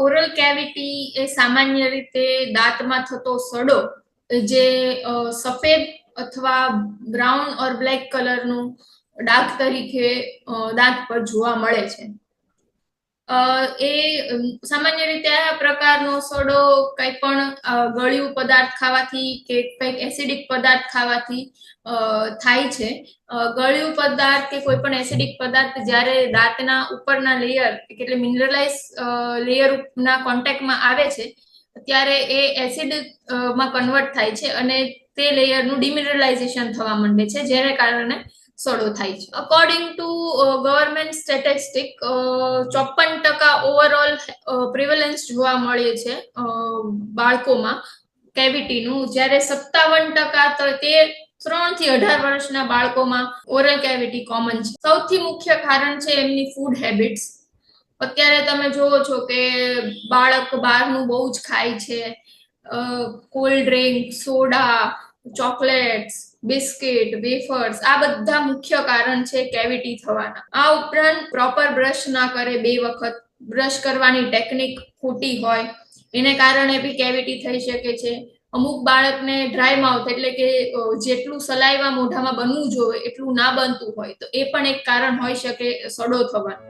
Oral cavity એ સામાન્ય રીતે દાંતમાં થતો સડો જે સફેદ અથવા બ્રાઉન ઓર બ્લેક કલરનું ડાઘ તરીકે દાંત પર જોવા મળે છે. એ સામાન્ય રીતે આ પ્રકારનો સડો કંઈ પણ ગળ્યું પદાર્થ ખાવાથી કે કંઈક એસિડિક પદાર્થ ખાવાથી થાય છે. ગળ્યું પદાર્થ કે કોઈ પણ એસિડિક પદાર્થ જ્યારે દાંતના ઉપરના લેયર એટલે મિનરલાઇઝ લેયર ના કોન્ટેક્ટમાં આવે છે ત્યારે એ એસિડ માં કન્વર્ટ થાય છે અને તે લેયરનું ડિમિનરલાઇઝેશન થવા માંડે છે, જેને કારણે સડો થાય છે. According to government statistic 54% overall prevalence જોવા મળે છે બાળકોમાં કેવિટીનું, જ્યારે 57% તે 3 થી 18 વર્ષના બાળકોમાં ઓરલ કેવિટી કોમન છે. સૌથી મુખ્ય કારણ છે એમની ફૂડ હેબિટ્સ. અત્યારે તમે જોવો છો કે બાળક બહારનું બહુ જ ખાય છે, cold drink, soda, chocolates, biscuit, wafers, આ બધા મુખ્ય કારણ છે કેવિટી થવાના. આ ઉપરાંત પ્રોપર બ્રશ ના કરે, 2 વખત બ્રશ કરવાની ટેકનિક ખોટી હોય, એને કારણે બી કેવિટી થઈ શકે છે. અમુક બાળકને ડ્રાય માઉથ એટલે કે જેટલું સલાઈવા મોઢામાં બનવું જોઈએ એટલું ના બનતું હોય, તો એ પણ એક કારણ હોઈ શકે સડો થવાનું.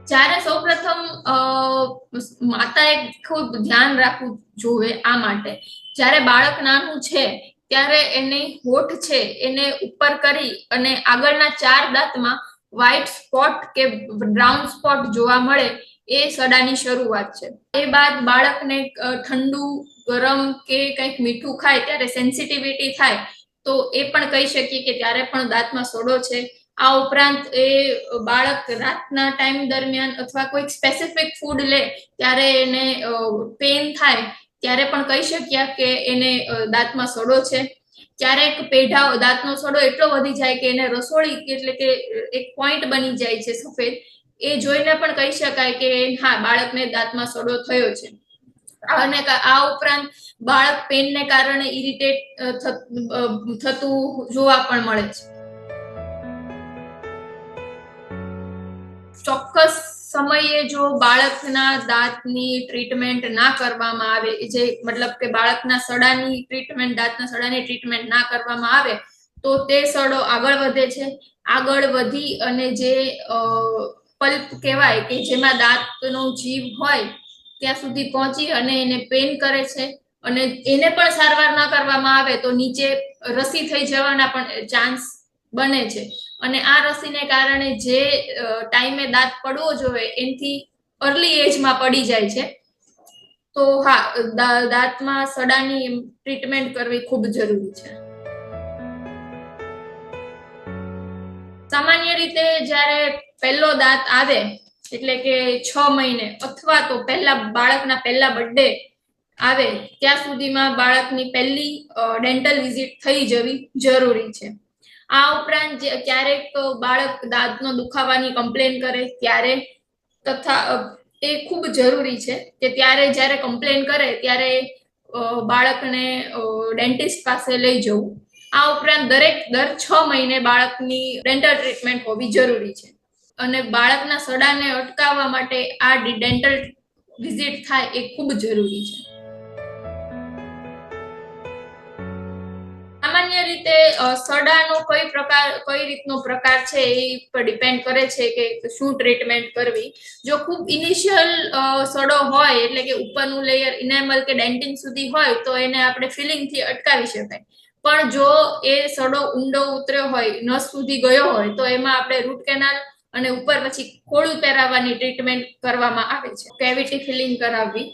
જ્યારે સૌપ્રથમ માતાએ ખૂબ ધ્યાન રાખવું જોઈએ આ માટે, જ્યારે બાળક નાનું છે ત્યારે એને હોઠ છે એને ઉપર કરી અને આગળના 4 દાંતમાં વ્હાઇટ સ્પોટ કે બ્રાઉન સ્પોટ જોવા મળે, એ સડાની શરૂઆત છે. એ બાદ બાળકને ઠંડુ, ગરમ કે કંઈક મીઠું ખાય ત્યારે સેન્સિટિવિટી થાય, તો એ પણ કહી શકીએ કે ત્યારે પણ દાંતમાં સડો છે. આ ઉપરાંત એ બાળક રાતના ટાઈમ દરમિયાન અથવા કોઈક સ્પેસિફિક ફૂડ લે ત્યારે એને પેન થાય, ત્યારે પણ કહી શકીએ કે એને દાંતમાં સડો છે. ક્યારેક પેઢાઓ દાંતનો સડો એટલો વધી જાય કે એને રસોળી એટલે કે એક પોઈન્ટ બની જાય છે સફેદ, એ જોઈને પણ કહી શકાય કે હા, બાળકને દાંતમાં સડો થયો છે. અને આ ઉપરાંત બાળક પેનને કારણે ઇરિટેટ થતું જોવા પણ મળે છે. ચોક્કસ સમયે જો બાળકના દાંતની ટ્રીટમેન્ટ ના કરવામાં આવે, જે મતલબ કે બાળકના સડાની ટ્રીટમેન્ટ, દાંતના સડાની ટ્રીટમેન્ટ ના કરવામાં આવે તો તે સડો આગળ વધે છે. આગળ વધી અને જે પલ્પ કહેવાય કે જેમાં દાંતનો જીવ હોય ત્યાં સુધી પહોંચી અને એને પેન કરે છે, અને એને પણ સારવાર ના કરવામાં આવે તો નીચે રસી થઈ જવાના પણ ચાન્સ બને છે. અને આ રસીને કારણે જે ટાઈમે દાંત પડવો જોઈએ એનાથી અર્લી એજમાં પડી જાય છે. તો હા, દાંતમાં સડાની ટ્રીટમેન્ટ કરવી ખૂબ જરૂરી છે. સામાન્ય રીતે જ્યારે પહેલો દાંત આવે એટલે કે 6 મહિને અથવા તો બાળકના પહેલા બર્થડે આવે ત્યાં સુધીમાં બાળકની પહેલી ડેન્ટલ વિઝિટ થઈ જવી જરૂરી છે. આ ઉપરાંત ક્યારેક બાળક દાંતનો દુખાવાની કમ્પ્લેન કરે ત્યારે, તથા એ ખૂબ જરૂરી છે કે ત્યારે જ્યારે કમ્પ્લેન કરે ત્યારે બાળકને ડેન્ટિસ્ટ પાસે લઈ જવું. આ ઉપરાંત દર 6 મહિને બાળકની ડેન્ટલ ટ્રીટમેન્ટ હોવી જરૂરી છે. અને બાળકના સડાને અટકાવવા માટે આ ડેન્ટલ વિઝિટ થાય એ ખૂબ જરૂરી છે. સામાન્ય રીતે સડાનો કઈ રીતનો પ્રકાર છે એ પર ડિપેન્ડ કરે છે કે શું ટ્રીટમેન્ટ કરવી. જો ખૂબ ઇનિશિયલ સડો હોય એટલે કે ઉપરનું લેયર ઇનેમલ કે ડેન્ટિન સુધી હોય તો એને આપણે ફિલિંગથી અટકાવી શકાય. પણ જો એ સડો ઊંડો ઉતર્યો હોય, નસ સુધી ગયો હોય, તો એમાં આપણે રૂટ કેનાલ અને ઉપર પછી ખોળું પહેરાવવાની ટ્રીટમેન્ટ કરવામાં આવે છે, કેવિટી ફિલિંગ કરાવવી.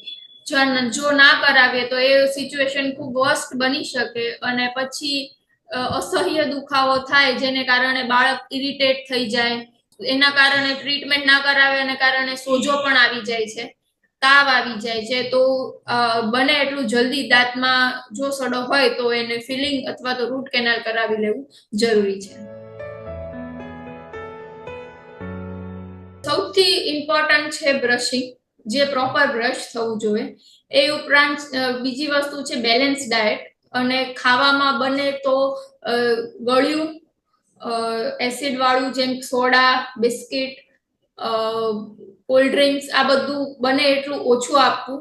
જો ના કરાવીએ તો એ સિચ્યુએશન ખૂબ વર્સ્ટ બની શકે અને પછી અસહ્ય દુખાવો થાય, જેને કારણે બાળક ઇરિટેટ થઈ જાય. એના કારણે ટ્રીટમેન્ટ ના કરાવે અને કારણે સોજો પણ આવી જાય છે, તાવ આવી જાય છે. તો બને એટલું જલ્દી દાંતમાં જો સડો હોય તો એને ફિલિંગ અથવા તો રૂટ કેનાલ કરાવી લેવું જરૂરી છે. સૌથી ઇમ્પોર્ટન્ટ છે બ્રશિંગ, જે પ્રોપર બ્રશ થવું જોઈએ. એ ઉપરાંત બીજી વસ્તુ છે બેલેન્સ ડાયટ, અને ખાવામાં બને તો ગળ્યું, એસિડ વાળું જેમ સોડા, બિસ્કિટ, કોલ્ડ ડ્રિંક્સ આ બધું બને એટલું ઓછું આપવું.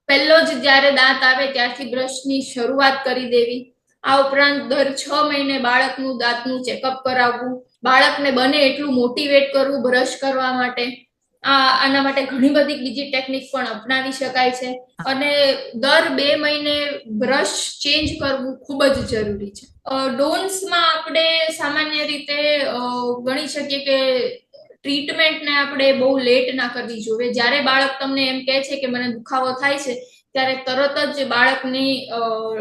પહેલો જ જ્યારે દાંત આવે ત્યારથી બ્રશની શરૂઆત કરી દેવી. આ ઉપરાંત દર 6 મહિને બાળકનું દાંતનું ચેકઅપ કરાવવું. બાળકને બને એટલું મોટિવેટ કરવું બ્રશ કરવા માટે. આના માટે ઘણી બધી બીજી ટેકનિક પણ અપનાવી શકાય છે. અને દર 2 મહિને બ્રશ ચેન્જ કરવું ખૂબ જ જરૂરી છે. ડોન્સમાં આપણે સામાન્ય રીતે ગણી શકીએ કે ટ્રીટમેન્ટને આપણે બહુ લેટ ના કરવી જોઈએ. જ્યારે બાળક તમને એમ કહે છે કે મને દુખાવો થાય છે ત્યારે તરત જ બાળકની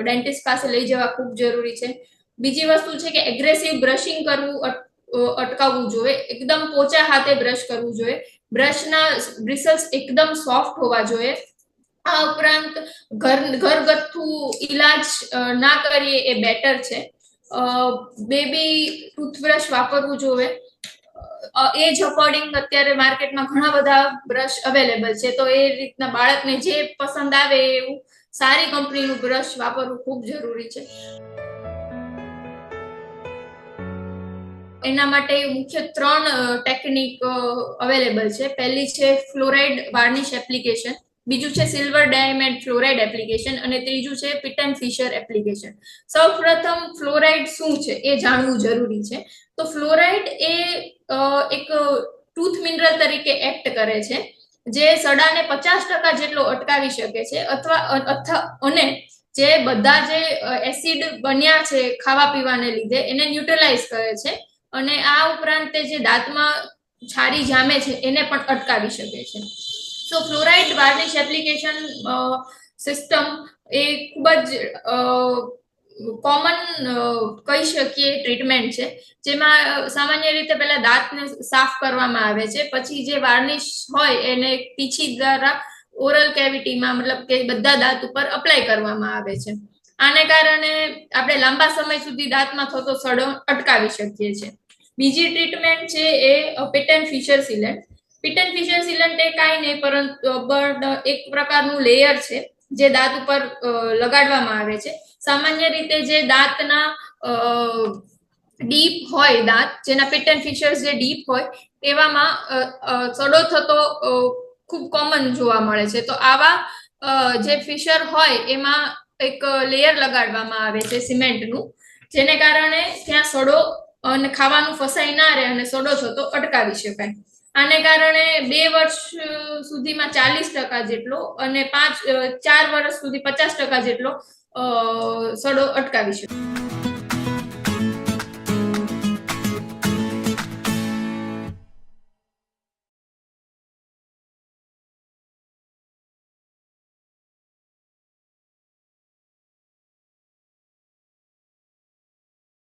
ડેન્ટિસ્ટ પાસે લઈ જવા ખૂબ જરૂરી છે. બીજી વસ્તુ છે કે એગ્રેસિવ બ્રશિંગ કરવું અટકાવવું જોઈએ. એકદમ પોચા હાથે બ્રશ કરવું જોઈએ. બ્રશના બ્રિસલ્સ એકદમ સોફ્ટ હોવા જોઈએ. આ ઉપરાંત ઘરગથ્થુ ઈલાજ ના કરીએ એ બેટર છે. બેબી ટૂથબ્રશ વાપરવું જોઈએ. એજ અકોર્ડિંગ અત્યારે માર્કેટમાં ઘણા બધા બ્રશ અવેલેબલ છે, તો એ રીતના બાળકને જે પસંદ આવે એવું સારી કંપનીનું બ્રશ વાપરવું ખૂબ જરૂરી છે. એના માટે મુખ્ય 3 ટેકનિક અવેલેબલ છે. પહેલી છે ફ્લોરાઇડ વાર્નિશ એપ્લિકેશન, બીજું છે સિલ્વર ડાયમંડ ફ્લોરાઇડ એપ્લિકેશન અને ત્રીજું છે પિટન ફિશર એપ્લિકેશન. સૌપ્રથમ ફ્લોરાઇડ શું છે એ જાણવું જરૂરી છે. તો ફ્લોરાઇડ એ એક ટૂથ મિનરલ તરીકે એક્ટ કરે છે, જે સડાને 50% જેટલો અટકાવી શકે છે અને જે બધા જે એસિડ બન્યા છે ખાવા પીવાને લીધે એને ન્યુટ્રલાઇઝ કરે છે. અને આ ઉપરાંત જે દાંતમાં છારી જામે છે એને પણ અટકાવી શકે છે. સો ફ્લોરાઇડ વાર્નિશ એપ્લિકેશન સિસ્ટમ એ ખૂબ જ કોમન કહી શકીએ ટ્રીટમેન્ટ છે, જેમાં સામાન્ય રીતે પહેલા દાંતને સાફ કરવામાં આવે છે, પછી જે વાર્નિશ હોય એને પીછી દ્વારા ઓરલ કેવિટીમાં મતલબ કે બધા દાંત ઉપર અપ્લાય કરવામાં આવે છે. આને કારણે આપણે લાંબા સમય સુધી દાંતમાં થતો સડો અટકાવી શકીએ છીએ. બીજી ટ્રીટમેન્ટ છે એ પિટન ફિશર સિલન્ટ. પિટન ફિશર સિલન્ટ એ કાંઈ નહીં પરંતુ એક પ્રકારનું લેયર છે જે દાંત ઉપર લગાડવામાં આવે છે. સામાન્ય રીતે જે દાંતના ડીપ હોય, દાંત જેના પિટન ફિશર્સ જે ડીપ હોય એવામાં સડો થતો ખૂબ કોમન જોવા મળે છે. તો આવા જે ફિશર હોય એમાં એક લેયર લગાડવામાં આવે છે સિમેન્ટનું, જેને કારણે ત્યાં સડો અને ખાવાનું ફસાઈ ના રહે અને સડો થતો અટકાવી શકાય. આને કારણે 2 વર્ષ સુધીમાં 40% જેટલો અને 4 વર્ષ સુધી 50% જેટલો સડો અટકાવી શકાય.